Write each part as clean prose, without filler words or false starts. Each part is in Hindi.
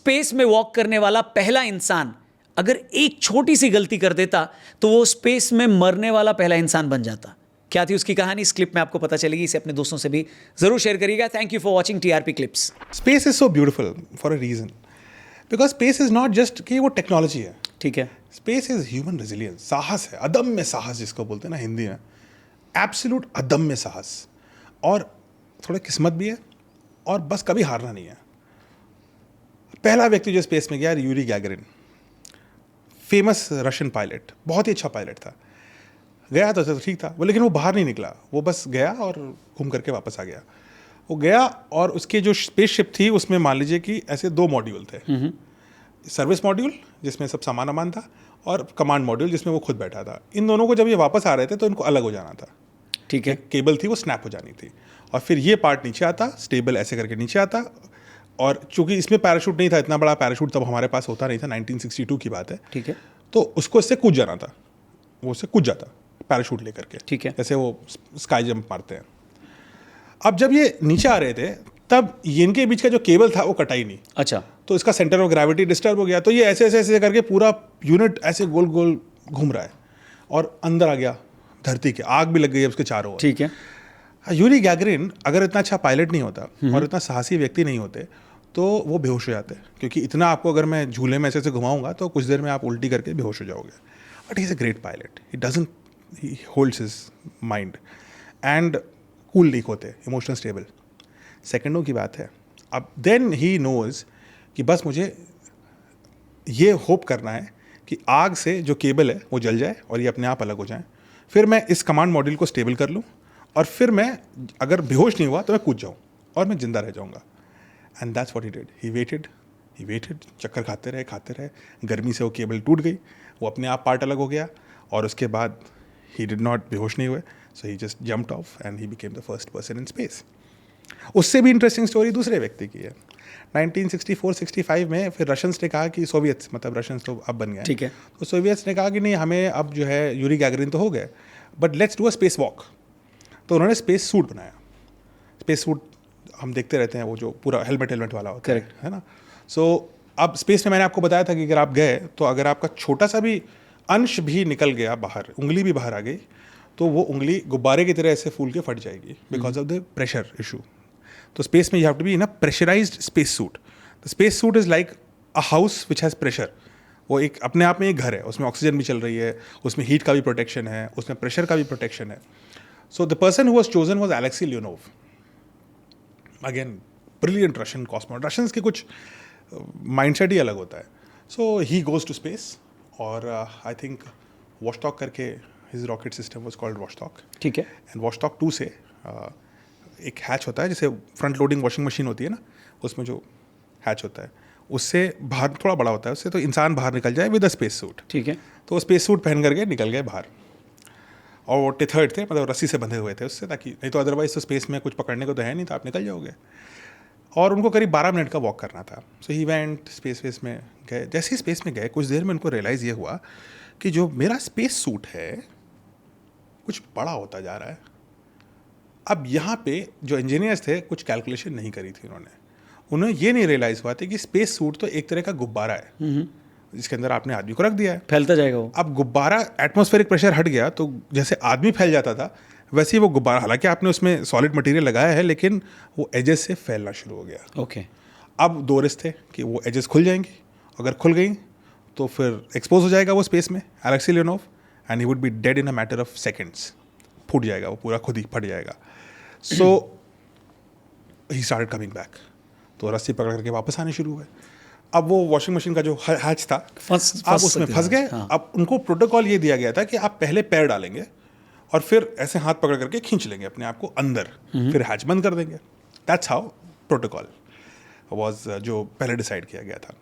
स्पेस में वॉक करने वाला पहला इंसान अगर एक छोटी सी गलती कर देता तो वो स्पेस में मरने वाला पहला इंसान बन जाता। क्या थी उसकी कहानी, इस क्लिप में आपको पता चलेगी। इसे अपने दोस्तों से भी जरूर शेयर करिएगा। Thank you for watching TRP clips. Space is so beautiful for a reason, because space is not just कि वो टेक्नोलॉजी है, ठीक है, स्पेस इज ह्यूमन रेजिलियंस, साहस है, अदम्य साहस जिसको बोलते हैं ना हिंदी में, एब्सोल्यूट अदम्य साहस, और थोड़ा किस्मत भी है, और बस कभी हारना नहीं है। पहला व्यक्ति जो स्पेस में गया, Yuri Gagarin, famous Russian pilot, बहुत ही अच्छा पायलट था, गया तो ठीक था वो, लेकिन वो बाहर नहीं निकला, वो बस गया और घूम करके वापस आ गया। वो गया और उसके जो स्पेसशिप थी उसमें मान लीजिए कि ऐसे 2 मॉड्यूल थे, सर्विस मॉड्यूल जिसमें सब सामान वामान था, और कमांड मॉड्यूल जिसमें वो खुद बैठा था। इन दोनों को जब ये वापस आ रहे थे तो इनको अलग हो जाना था, ठीक है, केबल थी वो स्नैप हो जानी थी, और फिर ये पार्ट नीचे आता, स्टेबल ऐसे करके नीचे आता, और चूंकि इसमें पैराशूट नहीं था, इतना बड़ा पैराशूट तब हमारे पास होता नहीं था, 1962 की बात है, ठीक है, तो उसको इससे कूद जाना था, वो उससे कूद जाता पैराशूट लेकर के, ठीक है, जैसे वो स्काई जंप मारते हैं। अब जब ये नीचे आ रहे थे तब इनके बीच का जो केबल था वो कटा ही नहीं, अच्छा, तो इसका सेंटर ऑफ ग्रेविटी डिस्टर्ब हो गया, तो ये ऐसे ऐसे ऐसे करके पूरा यूनिट ऐसे गोल गोल घूम रहा है और अंदर आ गया धरती के, आग भी लग गई है उसके चारों ओर। ठीक है, यूरी गैगरिन अगर इतना अच्छा पायलट नहीं होता और इतना साहसी व्यक्ति नहीं होते तो वो बेहोश हो जाते, क्योंकि इतना आपको अगर मैं झूले में ऐसे ऐसे घुमाऊंगा तो कुछ देर में आप उल्टी करके बेहोश हो जाओगे। But he is a great pilot, he holds his mind and cool leak होते, इमोशनल स्टेबल, सेकंडों की बात है। अब देन ही नोज कि बस मुझे ये होप करना है कि आग से जो केबल है वो जल जाए और ये अपने आप अलग हो जाए, फिर मैं इस कमांड मॉड्यूल को स्टेबल कर लूँ, और फिर मैं अगर बेहोश नहीं हुआ तो मैं कूद जाऊँ और मैं जिंदा रह जाऊँगा। And that's what he did, he waited, चक्कर खाते रहे, गर्मी से वो केबल टूट गई, वो अपने आप पार्ट अलग हो गया, और उसके बाद ही डिड नॉट, बेहोश नहीं हुए, so he just jumped off and he became the first person in space. उससे भी इंटरेस्टिंग स्टोरी दूसरे व्यक्ति की है। 1964-65 में फिर रशियंस ने कहा कि सोवियत्स, मतलब रशियंस तो अब बन गए, ठीक है, तो सोवियत्स ने कहा कि नहीं, हमें अब जो है यूरी गैगरिन तो हो गए, but let's do a space walk. तो उन्होंने स्पेस सूट बनाया। स्पेस सूट हम देखते रहते हैं, वो जो पूरा हेलमेट वाला होता है ना। सो अब स्पेस में मैंने आपको बताया था कि अगर आप गए तो अगर आपका छोटा सा भी अंश भी निकल गया बाहर, उंगली भी बाहर आ गई, तो वो उंगली गुब्बारे की तरह ऐसे फूल के फट जाएगी because of the pressure issue. तो स्पेस में you have to be in a pressurized space suit. The space suit is like a house which has pressure. वो एक अपने आप में एक घर है, उसमें ऑक्सीजन भी चल रही है, उसमें हीट का भी प्रोटेक्शन है, उसमें प्रेशर का भी प्रोटेक्शन है। So the person who was chosen was Alexei Leonov, again brilliant Russian cosmonaut. Russians के कुछ माइंडसेट ही अलग होता है। So he goes to space, और आई थिंक वॉशटॉक करके his rocket system was called Vostok, ठीक है, एंड वॉशटॉक 2 से एक हैच होता है, जैसे फ्रंट लोडिंग वॉशिंग मशीन होती है ना, उसमें जो हैच होता है उससे बाहर थोड़ा बड़ा होता है उससे, तो इंसान बाहर निकल जाए विद अ स्पेस सूट। ठीक है, तो वो स्पेस सूट पहन करके निकल गए बाहर, और वो टेथर्ड थे, मतलब रस्सी से बंधे हुए थे उससे, ताकि नहीं तो अदरवाइज तो स्पेस में कुछ पकड़ने को तो है नहीं, तो आप निकल जाओगे। और उनको करीब 12 मिनट का वॉक करना था। सो ही वेंट, स्पेस में गए। जैसे ही स्पेस में गए कुछ देर में उनको रियलाइज़ ये हुआ कि जो मेरा स्पेस सूट है कुछ बड़ा होता जा रहा है। अब यहाँ पे जो इंजीनियर्स थे कुछ कैलकुलेशन नहीं करी थी उन्हें ये नहीं रियलाइज़ हुआ था कि स्पेस सूट तो एक तरह का गुब्बारा है जिसके अंदर आपने आदमी को रख दिया है, फैलता जाएगा वो। अब गुब्बारा, एटमॉस्फेरिक प्रेशर हट गया तो जैसे आदमी फैल जाता था वैसे ही वो गुब्बारा, हालांकि आपने उसमें सॉलिड मटेरियल लगाया है, लेकिन वो एजेस से फैलना शुरू हो गया। ओके, अब 2 रिस्क थे कि वो एजेस खुल जाएंगी, अगर खुल गई तो फिर एक्सपोज हो जाएगा वो स्पेस में, Alexei Leonov, and he would be dead in a matter of seconds. फूट जाएगा वो पूरा, खुद ही फट जाएगा। So he started coming back, तो रस्सी पकड़ करके वापस आने शुरू हुए। अब वो वॉशिंग मशीन का जो हैच था आप उसमें फंस गए। हाँ। अब उनको प्रोटोकॉल ये दिया गया था कि आप पहले पैर डालेंगे और फिर ऐसे हाथ पकड़ करके खींच लेंगे अपने आप को अंदर, फिर हैच बंद कर देंगे। दैट्स हाउ प्रोटोकॉल वाज, जो पहले डिसाइड किया गया था।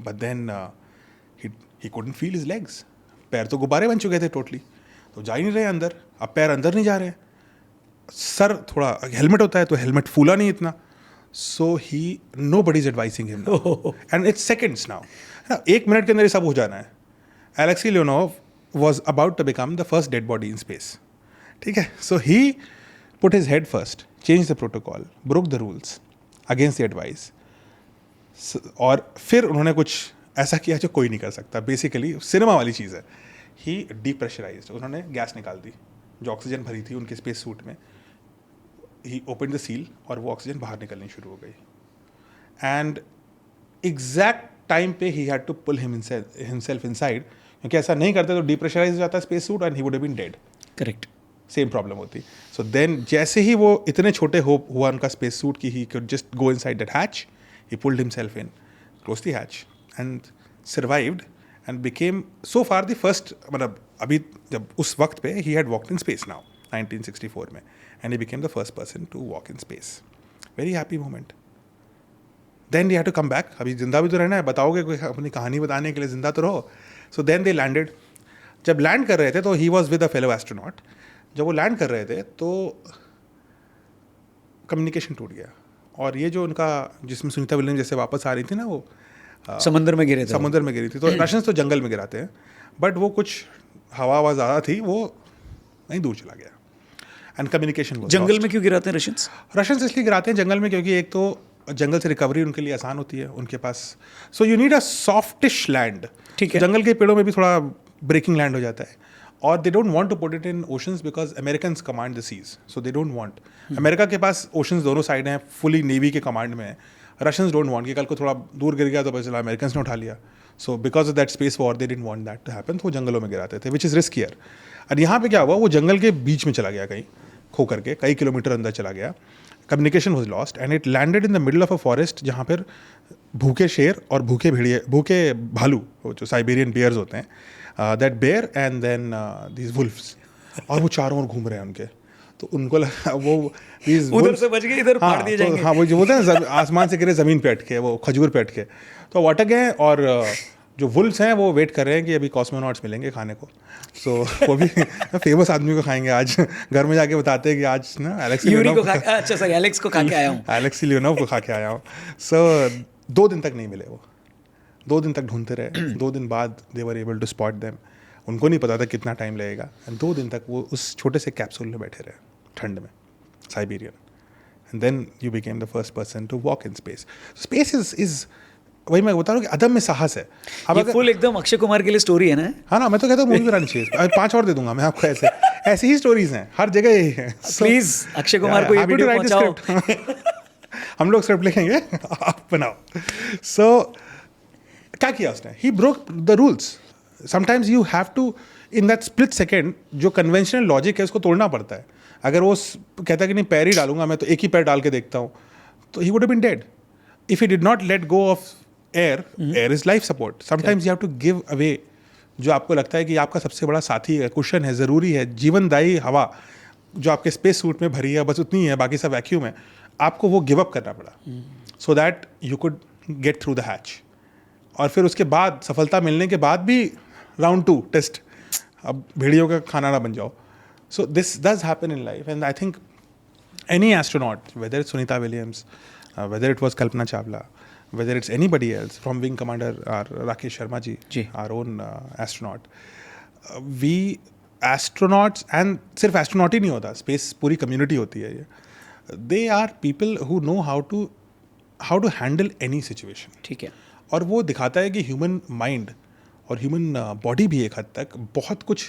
But then he couldn't feel his legs, पैर तो गुब्बारे बन चुके थे टोटली, तो जा ही नहीं रहे अंदर। अब पैर अंदर नहीं जा रहे, सर थोड़ा, हेलमेट होता है तो हेलमेट फूला नहीं इतना, so he nobody is advising him and it's seconds now. 1 minute के अंदर ये सब हो जाना है। Alexei Leonov was about to become the first dead body in space. ठीक है, so he put his head first, changed the protocol, broke the rules against the advice, और फिर उन्होंने कुछ ऐसा किया जो कोई नहीं कर सकता, बेसिकली सिनेमा वाली चीज़ है। ही डीप्रेशराइज्ड, उन्होंने गैस निकाल दी जो ऑक्सीजन भरी थी उनके स्पेस सूट में। ही ओपन द सील और वो ऑक्सीजन बाहर निकलनी शुरू हो गई। एंड एग्जैक्ट टाइम पे he had to pull himself inside, क्योंकि ऐसा नहीं करते तो डीप्रेशराइज हो जाता space suit and he would have been dead. Correct. Same problem होती। सो देन जैसे ही वो इतने छोटे हुआ उनका स्पेस सूट कि he could just go inside that hatch, he pulled himself in, close the hatch and survived and became so far the first, मतलब अभी जब उस वक्त पे he had walked in space now 1964 में, and he became the first person to walk in space. Very happy moment. Then they had to come back, अभी जिंदा भी तो रहना है, बताओगे कोई अपनी कहानी बताने के लिए, जिंदा तो रहो। So then they landed. जब लैंड कर रहे थे तो he was with a fellow astronaut. जब वो लैंड कर रहे थे तो कम्युनिकेशन टूट गया, और ये जो उनका, जिसमें सुनीता विलियम्स जैसे वापस आ रही थी ना, वो समुद्र में गिरे थे। समुद्र में गिरी थी। तो रशियंस तो जंगल में गिराते हैं, बट वो कुछ हवा ज़्यादा थी, वो नहीं दूर चला गया एंड कम्युनिकेशन। जंगल में क्यों गिराते हैं रशियंस? रशियंस इसलिए गिराते हैं जंगल में क्योंकि एक तो जंगल से रिकवरी उनके लिए आसान होती है उनके पास। So you need a softish land. ठीक है। जंगल के पेड़ों में भी थोड़ा ब्रेकिंग लैंड हो जाता है, और they don't want to put it in oceans because Americans command the seas, so they don't want. America के पास ओशंस दोनों साइड हैं, फुली नेवी के कमांड में है। रशियंस डोंट वांट कि कल को थोड़ा दूर गिर गया तो पता चला अमेरिकन्स ने उठा लिया। So because of that space war they didn't want that to happen, तो वो जंगलों में गिराते थे, विच इज़ रिस्कियर। और यहाँ पे क्या हुआ, वो जंगल के बीच में चला गया, कहीं खो करके कई किलोमीटर अंदर चला गया। Communication was lost and it landed in the middle of a forest, जहाँ पर भूखे शेर और भूखे भेड़िए, भूखे भालू, जो साइबेरियन बियर्स होते हैं, that bear and then these wolfs, और वो चारों ओर घूम रहे हैं उनके। तो उनको लगा वो उधर से बच गए, इधर फाड़ दिए जाएंगे। हाँ, वो जो बोलते हैं आसमान से गिरे ज़मीन पे अटके, वो खजूर पे अटके, तो वो अटक गए। और जो वुल्फ्स हैं वो वेट कर रहे हैं कि अभी कॉस्मोनॉट्स मिलेंगे खाने को। सो वो भी फेमस आदमी को खाएंगे आज, घर में जाके बताते हैं कि आज ना एलेक्स को खा के आया हूँ, एलेक्सी लियोनोव को खा के आया हूँ। सो 2 दिन तक नहीं मिले वो, 2 दिन तक ढूंढते रहे। 2 दिन बाद they were able to spot them. उनको नहीं पता था कितना टाइम लगेगा, एंड 2 दिन तक वो उस छोटे से कैप्सूल में बैठे रहे ठंड में, Siberian. And then you became the first person to walk in space. Space is वही मैं बता रहा हूँ कि अदम में साहस है। अब ये फुल एकदम अक्षय कुमार के लिए स्टोरी है ना? हाँ ना, मैं तो कहता हूँ मूवी बनानी चाहिए। 5 और दे दूंगा मैं आपको, ऐसी ही स्टोरीज हैं हर जगह, यही है। प्लीज अक्षय कुमार को ये वीडियो पहुंचाओ। हम लोग स्क्रिप्ट लिखेंगे, आप बनाओ। सो क्या किया उसने? He broke the rules. Sometimes you have to, in that split second, जो कन्वेंशनल लॉजिक है उसको तोड़ना पड़ता है। अगर वो कहता है कि नहीं पैर ही डालूंगा मैं, तो एक ही पैर डाल के देखता हूँ, तो he would have been dead if he did not let go of air. Air is life support. Sometimes you have to give away जो आपको लगता है कि आपका सबसे बड़ा साथी है, कुशन है, ज़रूरी है, जीवनदायी हवा जो आपके स्पेस सूट में भरी है, बस उतनी है, बाकी सब वैक्यूम है। आपको वो गिव अप करना पड़ा so that you could get through the hatch. और फिर उसके बाद सफलता मिलने के बाद भी राउंड 2 टेस्ट, अब भेड़ियों का खाना ना बन जाओ। So this does happen in life, and I think any astronaut, whether it's Sunita Williams, whether it was Kalpana Chawla, whether it's anybody else, from Wing Commander Rakesh Sharma ji, our own astronaut, we astronauts, and सिर्फ astronaut ही नहीं होता, space पूरी community होती है ये, they are people who know how to handle any situation। ठीक है। और वो दिखाता है कि ह्यूमन माइंड और ह्यूमन बॉडी भी एक हद तक बहुत कुछ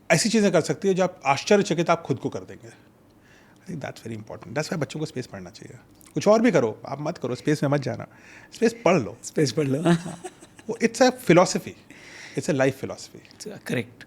ऐसी चीज़ें कर सकती है जो आप आश्चर्यचकित आप खुद को कर देंगे। I think that's very important. That's why बच्चों को स्पेस पढ़ना चाहिए। कुछ और भी करो, आप मत करो, स्पेस में मत जाना, स्पेस पढ़ लो, स्पेस पढ़ लो। वो it's a philosophy, it's a life philosophy. Correct.